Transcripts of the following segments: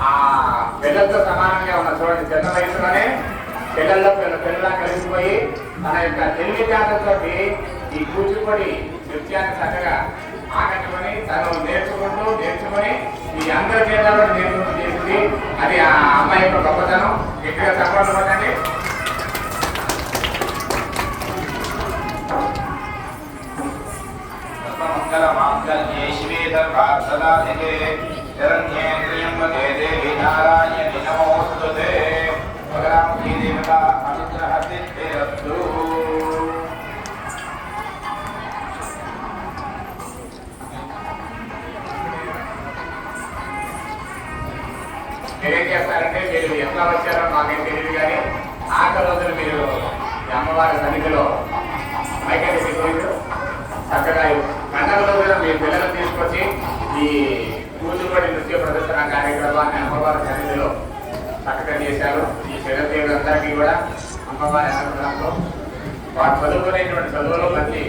ఆ పిల్లలతో సమానంగా ఉన్న చూడండి, చిన్న వయసులోనే పిల్లల్లో పిల్లలా కలిసిపోయి తన యొక్క తెలివితేటలతో ఈ కూచిపూడి నృత్యాన్ని చక్కగా ఆకట్టుకొని తను నేర్చుకొని ఈ అందరి చేతుల్లో చేసింది. అది ఆ అమ్మాయి యొక్క గొప్పతనం. ఎక్కువ చెప్పడం పట్టండి. మంగళమాంగళ్యే శివే సర్వార్థసాధికే శరణ్యే త్ర్యంబకే దేవి నారాయణి నమోస్తుతే. భగవాన్ దేవత అనుగ్రహ సిద్ధిరస్తు. మీరేం చేస్తారంటే మీరు ఎట్లా వచ్చారో మాకేం తెలియదు, కానీ ఆఖరి రోజులు మీరు ఈ అమ్మవారి సన్నిధిలో మైకెట్టి తీసుకుంటూ చక్కగా పండగ రోజున మీ పిల్లలు తీసుకొచ్చి ఈ కూచిపూడి నృత్య ప్రదర్శన కార్యక్రమాన్ని అమ్మవారి సన్నిధిలో చక్కగా చేశారు. ఈ చిరదేవులందరికీ కూడా అమ్మవారి అనుగ్రహంతో వారు చదువుకునేటువంటి చదువులో మంచి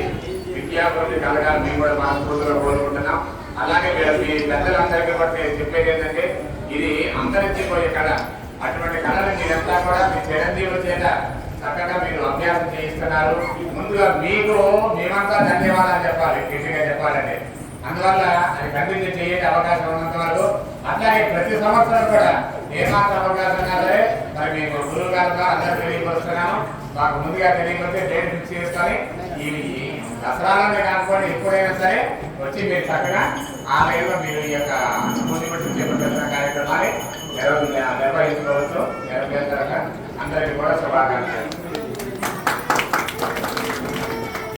విద్యాభివృద్ధి కలగాలి మేము కూడా మనస్ఫూర్తిగా కోరుకుంటున్నాం. అలాగే మీ పెద్దలందరికీ బట్టి చెప్పేది ఏంటంటే ఇది అంతరించిపోయే కళ. అటువంటి కళను మీరంతా కూడా మీ చిరంజీవుల చేత చక్కగా మీరు అభ్యాసం చేయిస్తున్నారు. ముందుగా మీకు మేమంతా ధన్యవాదాలు చెప్పాలి, గట్టిగా చెప్పాలంటే. అందువల్ల అది కంటిన్యూ చేసే అవకాశం ఉన్నంత వరకు అట్లాగే ప్రతి సంవత్సరం కూడా ఏమాత్రం అవకాశం సరే మరి మేము గురువు గారు అందరూ తెలియపరుస్తున్నాము. మాకు ముందుగా తెలియకపోతే డేట్ ఫిక్స్ చేసుకొని ఈ దసరాలోనే కానుకోండి ఎప్పుడైనా సరే వచ్చి మీరు చక్కగా ఆలయంలో మీరు ఈ యొక్క కూచిపూడి ప్రదర్శన కార్యక్రమాన్ని నిర్వహించుకోవచ్చు. నెరవేర్చాక అందరికీ కూడా శుభాకాంక్షలు.